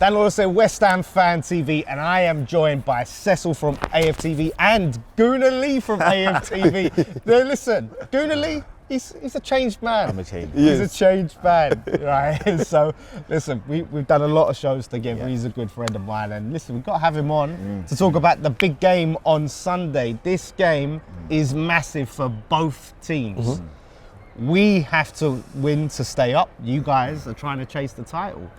Dan Lawler said West Ham Fan TV, and I am joined by Cecil from AFTV and Gooner Lee from AFTV. Now listen, Gooner Lee, he's a changed man. I'm a changed man. He's a changed man, right? So listen, we've done a lot of shows together. Yeah. He's a good friend of mine, and listen, we've got to have him on to talk about the big game on Sunday. This game is massive for both teams. We have to win to stay up. You guys are trying to chase the title.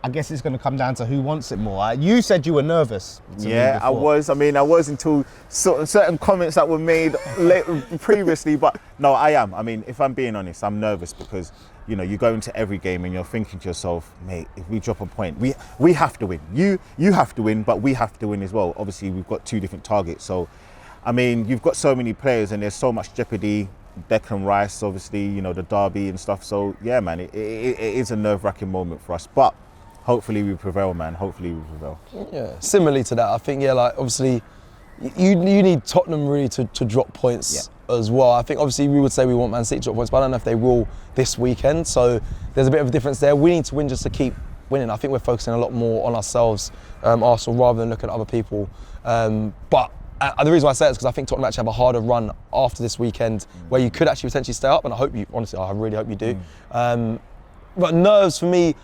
I guess it's going to come down to who wants it more. You said you were nervous. Yeah, I was. I mean, I was until certain comments that were made previously, but no, I am. I mean, if I'm being honest, I'm nervous because, you know, you go into every game and you're thinking to yourself, mate, if we drop a point, we have to win. You have to win, but we have to win as well. Obviously, we've got two different targets. So, I mean, you've got so many players and there's so much jeopardy. Declan Rice, obviously, you know, the derby and stuff. So, yeah, man, it is a nerve-wracking moment for us. But hopefully we prevail, man. Hopefully we prevail. Yeah, similarly to that, I think, yeah, like, obviously, you need Tottenham really to drop points as well. I think, obviously, we would say we want Man City to drop points, but I don't know if they will this weekend. So there's a bit of a difference there. We need to win just to keep winning. I think we're focusing a lot more on ourselves, Arsenal, rather than looking at other people. But the reason why I say that is because I think Tottenham actually have a harder run after this weekend where you could actually potentially stay up, and I hope you, honestly, I really hope you do. But nerves for me,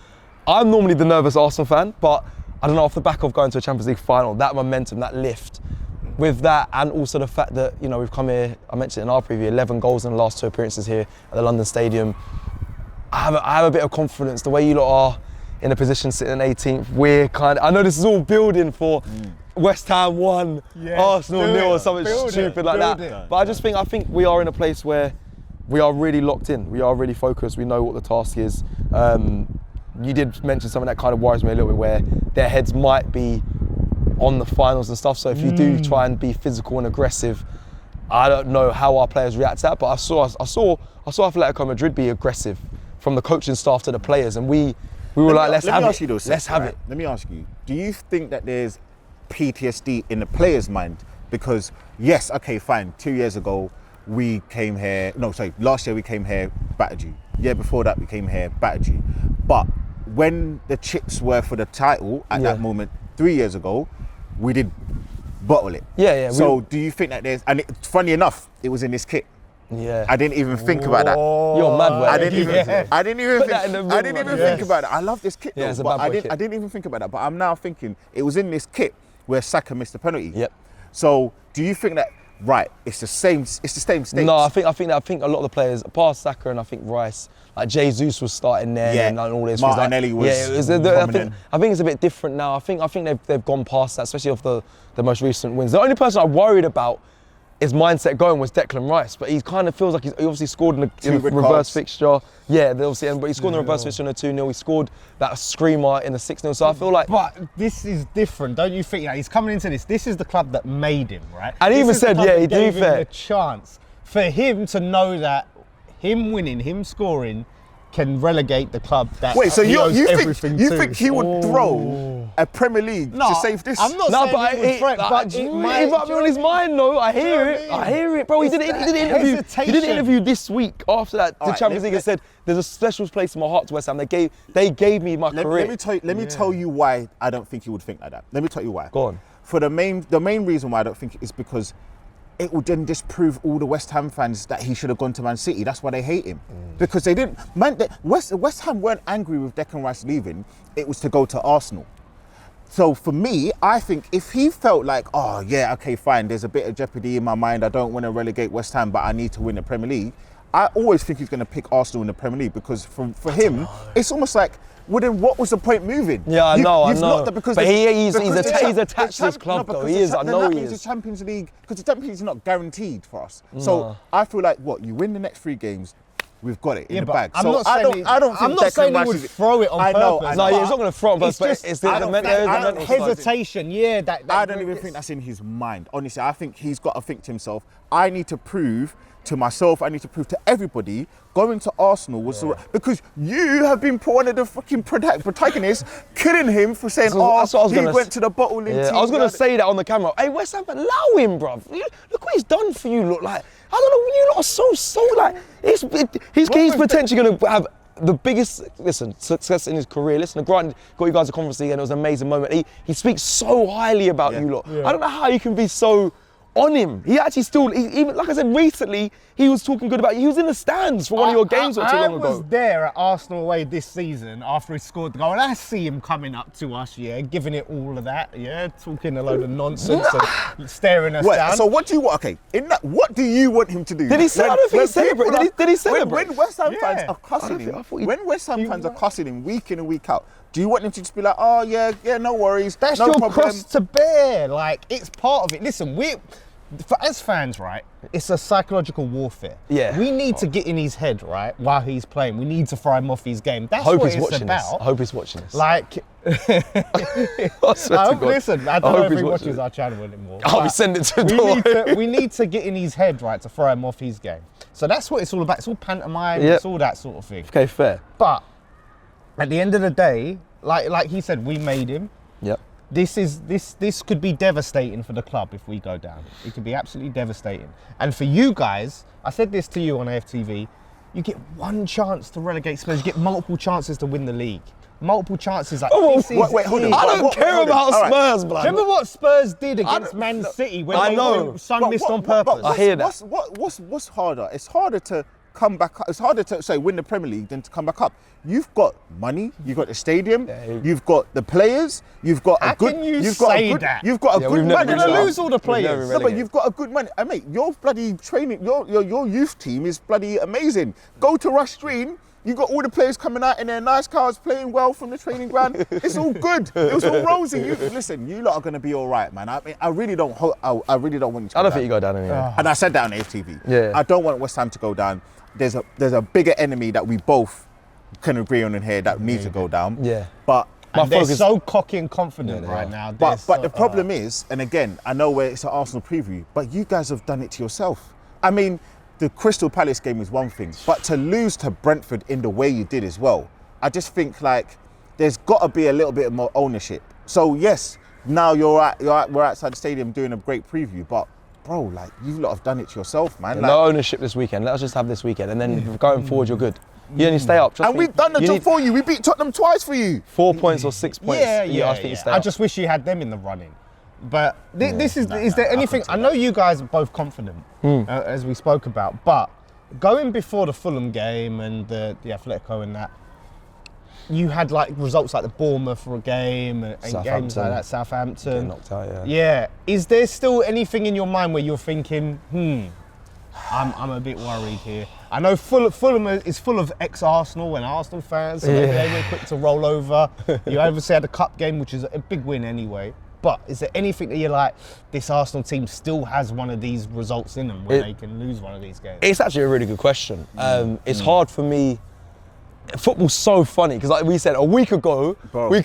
I'm normally the nervous Arsenal fan, but I don't know, off the back of going to a Champions League final, that momentum, that lift, with that, and also the fact that, you know, we've come here, I mentioned in our preview, 11 goals in the last 2 appearances here at the London Stadium. I have a bit of confidence. The way you lot are in a position sitting in 18th, I know this is all building for West Ham 1, Arsenal 0 or something stupid like that. But I think we are in a place where we are really locked in. We are really focused. We know what the task is. You did mention something that kind of worries me a little bit, where their heads might be on the finals and stuff. So if you do try and be physical and aggressive, I don't know how our players react to that. But I saw Atletico Madrid be aggressive, from the coaching staff to the players, and we were like, let's have it. Let's have it. Let me ask you, do you think that there's PTSD in the players' mind? Because yes, okay, fine, 2 years ago we came here, last year we came here, battered you. Year before that we came here, battered you. But when the chips were for the title at that moment 3 years ago, we did bottle it. So do you think that and funny enough, it was in this kit. Yeah. I didn't even think about that. You're mad, man. I didn't even think about it. I love this kit though, but I didn't even think about that. But I'm now thinking it was in this kit where Saka missed the penalty. Yep. So do you think that it's the same stakes? No, I think a lot of the players, past Saka and I think Rice, like Jesus was starting there and all this. Martinelli was I think it's a bit different now. I think they've gone past that, especially off the most recent wins. The only person I worried about his mindset going was Declan Rice, but he kind of feels like he obviously scored in a reverse fixture. Yeah, but he scored in the reverse fixture in a 2-0. He scored that screamer in a 6-0. So I feel like. But this is different, don't you think? He's coming into this. This is the club that made him, right? And he even said, he gave him the chance for him to know that him winning, him scoring, can relegate the club that you think he would throw a Premier League to save this? I'm not saying he would threat, but it might be on his mind though. I hear it, bro. He did an interview this week after that the Champions League and said there's a special place in my heart to West Ham. They gave me my career. Let me tell you why I don't think he would think like that. Let me tell you why. Go on. For the main reason why I don't think it is because it would then disprove all the West Ham fans that he should have gone to Man City. That's why they hate him. Because they didn't. West Ham weren't angry with Declan Rice leaving. It was to go to Arsenal. So for me, I think if he felt like, oh yeah, okay, fine, there's a bit of jeopardy in my mind. I don't want to relegate West Ham, but I need to win the Premier League. I always think he's going to pick Arsenal in the Premier League because for him, it's almost like, well then what was the point moving? Yeah, I know. But he's attached to this club though. He is, I know he is. The Champions League, because the Champions League is not guaranteed for us. So I feel like, you win the next 3 games, we've got it in the bag. I'm not saying he would throw it on purpose. No, he's not going to throw it on purpose, but it's the hesitation, I don't even think that's in his mind. Honestly, I think he's got to think to himself, I need to prove to myself, I need to prove to everybody, going to Arsenal was because you have been one of the fucking protagonists, killing him for saying, he went to the bottling team. I was going to say that on the camera. Hey, West Ham, allow him, bruv. Look what he's done for you. Look, like, I don't know, you lot are so like, he's potentially going to have the biggest, success in his career. Listen, granted, got you guys a Conference League and it was an amazing moment. He speaks so highly about you lot. I don't know how you can be so on him. He actually still, even like I said recently, he was talking good about you. He was in the stands for one of your games not too long ago. I was there at Arsenal away this season after he scored the goal, and I see him coming up to us, giving it all of that, talking a load of nonsense and staring us down. So what do you want? Okay, what do you want him to do? Did he say? I don't think he celebrated. Did he celebrate? When West Ham fans are cussing him, when West Ham fans are cussing him week in and week out, do you want him to just be like, oh yeah, no worries, that's no your problem. cross to bear. Like, it's part of it. Listen, as fans, right, it's a psychological warfare. Yeah. We need to get in his head, right, while he's playing. We need to throw him off his game. That's what it's about. I hope he's watching this. Like, listen, I don't know if he watches our channel anymore. I'll be sending it to we need to get in his head, right, to throw him off his game. So that's what it's all about. It's all pantomime. Yep. It's all that sort of thing. Okay, fair. But at the end of the day, like he said, we made him. Yep. This could be devastating for the club if we go down. It could be absolutely devastating. And for you guys, I said this to you on AFTV, you get one chance to relegate Spurs, you get multiple chances to win the league. Multiple chances. Like, wait, hold on. I don't care about Spurs, blood. Remember what Spurs did against Man City when Son missed on purpose? I hear that. What's harder? It's harder to come back up. It's harder to win the Premier League than to come back up. You've got money, you've got the stadium, you've got the players, you've got How a good. can you you've got say a good, that? You've got a good we've never manager. You're gonna lose all the players. No, but you've got a good manager. I mean, your bloody training, your youth team is bloody amazing. Go to Rush Green. You got all the players coming out in their nice cars, playing well from the training ground. It's all good. It was all rosy. Listen, you lot are gonna be all right, man. I mean, I really don't want you to. I don't think you go down anyway. And I said that on AFTV. Yeah. I don't want West Ham to go down. There's a bigger enemy that we both can agree on in here that needs to go down. Yeah. But they're so cocky and confident right now. But the problem is, and again, I know where it's an Arsenal preview, but you guys have done it to yourself. I mean, the Crystal Palace game is one thing, but to lose to Brentford in the way you did as well, I just think like there's got to be a little bit more ownership. So yes, now we're outside the stadium doing a great preview, but bro, like you lot have done it to yourself, man. No ownership this weekend. Let us just have this weekend, and then going forward, you're good. You only stay up. And we've done the job for you. We beat Tottenham twice for you. 4 points or 6 points. Yeah. I think you stay I up. just wish you had them in the running. But is there anything? I know you guys are both confident, as we spoke about, but going before the Fulham game and the Atletico and that, you had like results like the Bournemouth for a game and games like that, Southampton. Getting knocked out, Yeah. Is there still anything in your mind where you're thinking, I'm a bit worried here? I know Fulham is full of ex-Arsenal and Arsenal fans, so maybe they were quick to roll over. You obviously had a cup game, which is a big win anyway. But is there anything that you're like, this Arsenal team still has one of these results in them where they can lose one of these games? It's actually a really good question. It's hard for me. Football's so funny because, like we said a week ago, we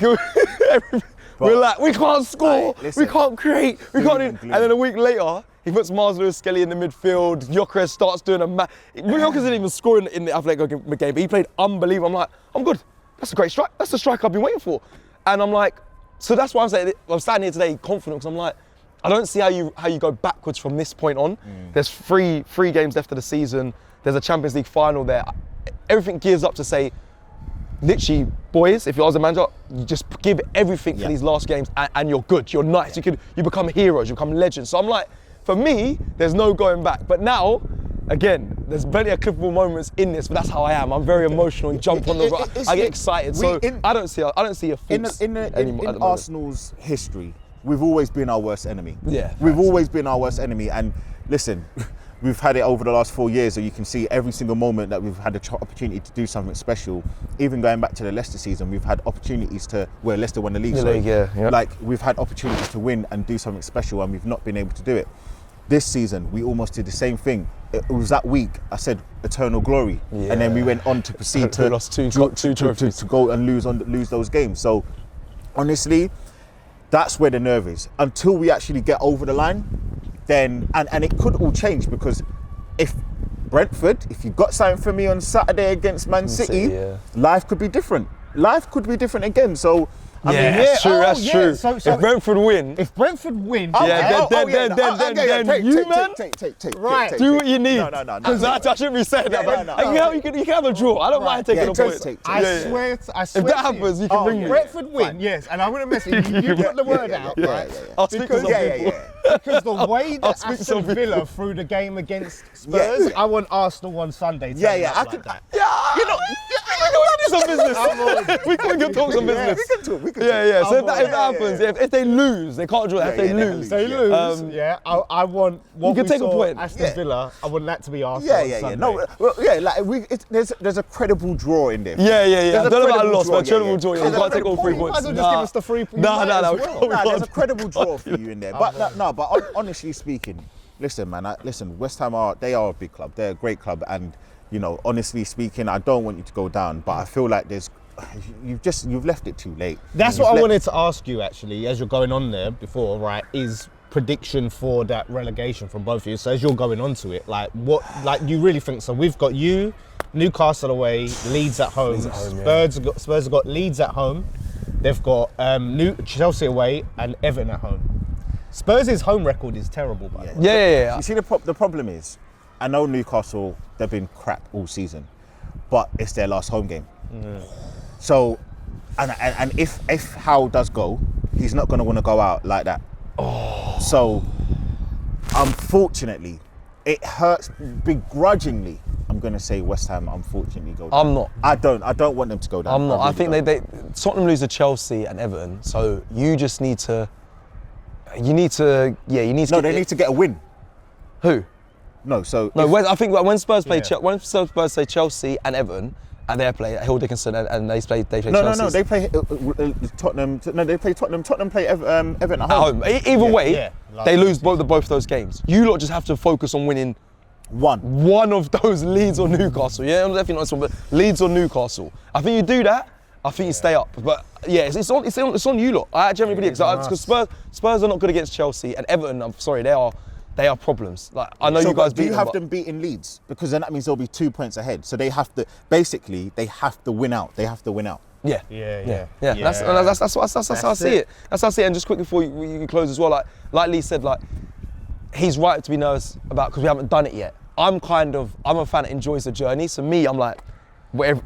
we're like, we can't score, we can't create, we can't. And then a week later, he puts Mars Lewis-Skelly in the midfield. Gyökeres starts doing Gyökeres didn't even score in the Atletico game, but he played unbelievable. I'm like, I'm good. That's a great strike. That's the strike I've been waiting for. And I'm like, so that's why I'm saying I'm standing here today confident because I'm like, I don't see how you go backwards from this point on. There's three games left of the season. There's a Champions League final there. Everything gears up to say, literally, boys, if you're as a manager, you just give everything for these last games and you're good, you're nice. You become heroes, you become legends. So I'm like, for me, there's no going back. But now, again, there's plenty of clippable moments in this, but that's how I am. I'm very emotional and jump on the I get excited. So I don't see a fix anymore. In Arsenal's history, we've always been our worst enemy. Yeah. We've always been our worst enemy. And listen, we've had it over the last 4 years, so you can see every single moment that we've had the opportunity to do something special. Even going back to the Leicester season, we've had opportunities where Leicester won the league. Like we've had opportunities to win and do something special, and we've not been able to do it. This season, we almost did the same thing. It was that week I said eternal glory, and then we went on to proceed to lost two trophies to go and lose those games. So honestly, that's where the nerve is. Until we actually get over the line, then and it could all change, because if Brentford, if you got something for me on Saturday against Man City, life could be different. Life could be different again. So I mean, that's true. oh, That's yeah. true. So if Brentford win, if Brentford win, then you, man, Right. do what you need. No. Because I shouldn't be saying that. Yeah, But you can have a draw. I don't mind taking a point. I swear. I swear. If that happens, you can bring me. Brentford win, yes, and I'm gonna mess it. You put the word out, right? I'll speak to some people. Because the way that speak to Aston some Villa people. through the game against Spurs, I want Arsenal on Sunday. I could. You know, we do some business. We can talk some business. We can talk. Yeah. So if that happens, if they lose, they can't draw. If they lose, They lose. I want what you can we take a saw point. Aston Villa. I want that to be Arsenal. On Sunday. No, there's a credible draw in there. Yeah. I don't know about a loss, but a credible credible draw. You can't take all 3 You might points. as well just give us the 3 points. No. There's a credible draw for you in there. But honestly speaking, listen, man. West Ham are a big club. They're a great club, and honestly speaking, I don't want you to go down, but I feel like you've left it too late. That's what I wanted to ask you actually, as you're going on there before, right? Is prediction for that relegation from both of you. So as you're going on to it, what you really think? So we've got you, Newcastle away, Leeds at home. Spurs have got Leeds at home. They've got Chelsea away and Everton at home. Spurs' home record is terrible, by the way. Yeah. You see, the problem is, I know Newcastle, they've been crap all season, but it's their last home game. So, and if Howe does go, he's not going to want to go out like that. So, unfortunately, it hurts begrudgingly. I'm going to say West Ham, unfortunately, go down. I'm not. I don't want them to go down. I'm not. I really think Tottenham lose to Chelsea and Everton, so you just need to. You need to. They need to get a win. Who? No, so I think when Spurs play Spurs play Chelsea and Everton and they play Hill Dickinson and they play Chelsea. No, they play Tottenham. No, they play Tottenham. Tottenham play Everton at home. Either way, they lose both those games. You lot just have to focus on winning one of those, Leeds or Newcastle. Yeah, I'm definitely not this one, but Leeds or Newcastle. I think you do that. I think you stay up. But yeah, it's on you lot. I generally believe because Spurs are not good against Chelsea and Everton. I'm sorry, they are problems. Like I know you guys. Do you have them beating Leeds? Because then that means they'll be 2 points ahead. So they have to win out. They have to win out. Yeah. That's how I see it. That's how I see it. And just quick before you close as well, like Lee said, he's right to be nervous about because we haven't done it yet. I'm a fan that enjoys the journey. So me, I'm like,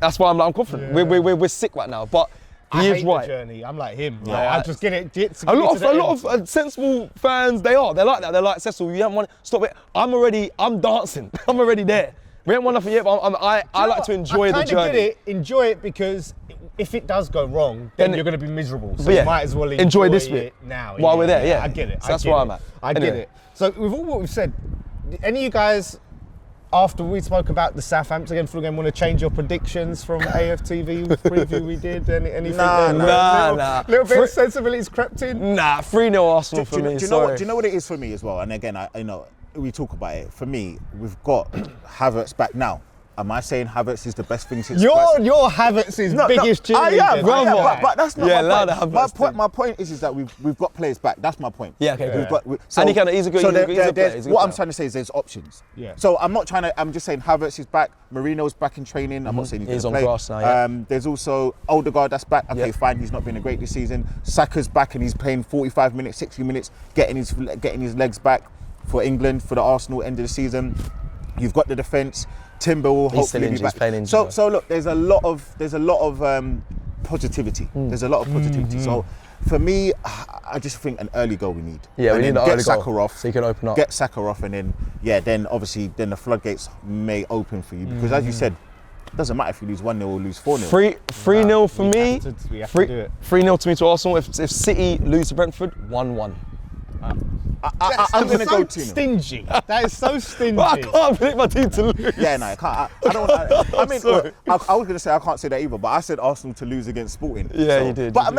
that's why I'm confident. Yeah. We're sick right now, but he is right. The journey. I'm like him. Yeah. I just get it. A lot of sensible fans, they're like that. They're like, Cecil, you haven't won. Stop it. I'm dancing. I'm already there. We haven't won nothing yet, but I like to enjoy the journey. I get it. Enjoy it because if it does go wrong, then you're going to be miserable. So you might as well enjoy this bit now. while we're there. Yeah, I get it. So that's where I'm at. I get it. So with all what we've said, any of you guys, after we spoke about the Southampton game, want to change your predictions from AFTV preview we did? Anything? Nah. Little bit of sensibility's crept in. Nah, 3-0 Arsenal for me. Do you know what it is for me as well? And again, we talk about it. For me, we've got Havertz back now. Am I saying Havertz is the best thing since? Your Havertz's biggest cheerleader. I am, but that's not my point. My point is that we've got players back. That's my point. Yeah, okay, good. And he's a good player. What I'm trying to say is there's options. Yeah. So I'm just saying Havertz is back. Marino's back in training. I'm not saying he's on play. grass now. Yeah. There's also Odegaard that's back. Okay, fine. He's not been great this season. Saka's back and he's playing 45 minutes, 60 minutes, getting his legs back for England for the Arsenal end of the season. You've got the defence. Timber will hopefully be back. So look, there's a lot of positivity. There's a lot of positivity. So for me, I just think an early goal we need. Yeah, we need an early goal. Get Saka off. So you can open up. Get Saka off, and then obviously the floodgates may open for you because as you said, it doesn't matter if you lose 1-0 or lose 4-0. 3-0 for me. We have to do it. 3-0 to me to Arsenal. If City lose to Brentford, 1-1. I'm going to go 2-0. Stingy. That is so stingy. But I can't predict my team to lose. Yeah, no, I can't. I don't. I mean, I was going to say I can't say that either, but I said Arsenal to lose against Sporting. Yeah, you did. But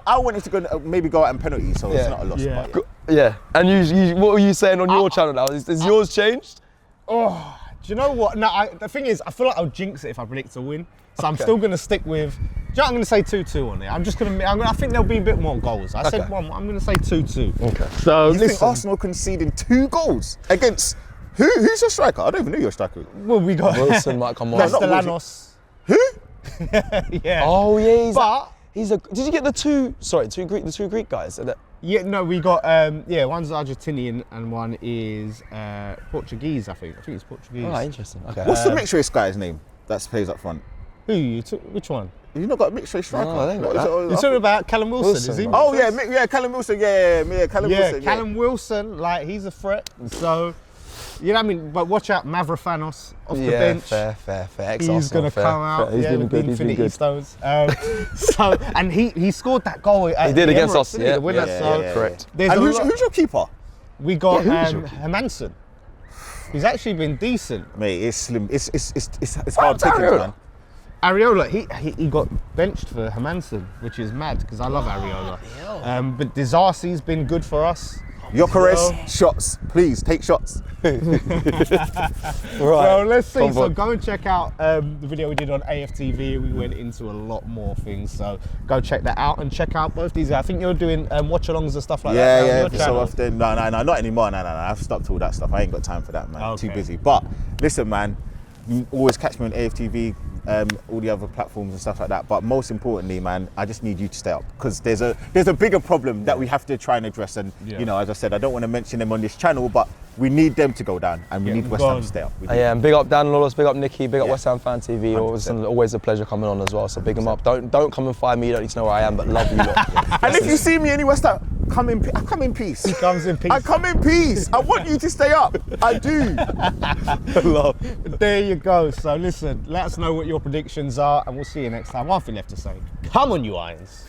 I wanted to maybe go out in penalties, so it's not a loss. Yeah. Yeah. And you, what were you saying on your channel now? Is yours changed? Oh, do you know what? No, the thing is, I feel like I'll jinx it if I predict a win. So I'm still going to stick with. Do you know, I'm going to say 2-2 on it. I think there'll be a bit more goals. I said 1. I'm going to say 2-2. Okay. So you think Arsenal conceding 2 goals against who's your striker? I don't even know your striker. Well, we got Wilson might come on. Castellanos. Who? Yeah. Oh yeah. Did you get the two Greek guys? Yeah, no, we got one's Argentinian and one is Portuguese. I think it's Portuguese. Oh, interesting. Okay. What's the mixed race guy's name that plays up front? Who you took? Which one? You've not got a mixed race striker. No, I ain't got What is that. it? You're talking about Callum Wilson, is he? Oh yeah, Callum Wilson. Yeah, Callum Wilson. Callum Wilson, like he's a threat. So, you know what I mean? But watch out, Mavropanos off the bench. Fair. He's going to come out with the Infinity Stones. And he scored that goal. He did against us, didn't he? yeah. The winner. Correct. There's And a who's lot- your keeper? We got Yeah, who's your Hermansen. He's actually been decent. Mate, it's slim. It's hard taking, Ariola? man. Areola, he got benched for Hermansen, which is mad because I love Areola. But Disarcy's been good for us. Gyökeres, shots. Please, take shots. So let's see. Come So on. go and check out the video we did on AFTV. We went into a lot more things. So go check that out and check out both these guys. I think you're doing watch-alongs and stuff like that. Yeah, on your so channel. often. No, not anymore. No. I've stopped all that stuff. I ain't got time for that, man. Okay. Too busy. But listen, man, you always catch me on AFTV, all the other platforms and stuff like that. But most importantly, man, I just need you to stay up because there's a bigger problem that we have to try and address. And you know, as I said, I don't want to mention them on this channel, but we need them to go down, and we need West Ham to stay up. We do. Yeah, and big up Dan Lawless, big up Nicky, big up Yeah. West Ham Fan TV. 100%. Always a pleasure coming on as well. So big them up. Don't come and find me. You don't need to know where I am, but love you lot. And if you see me in West Ham, I come in peace. He comes in peace. I come in peace. I want you to stay up. I do. There you go. So listen, let us know what your predictions are, and we'll see you next time. One thing left to say: come on, you Irons.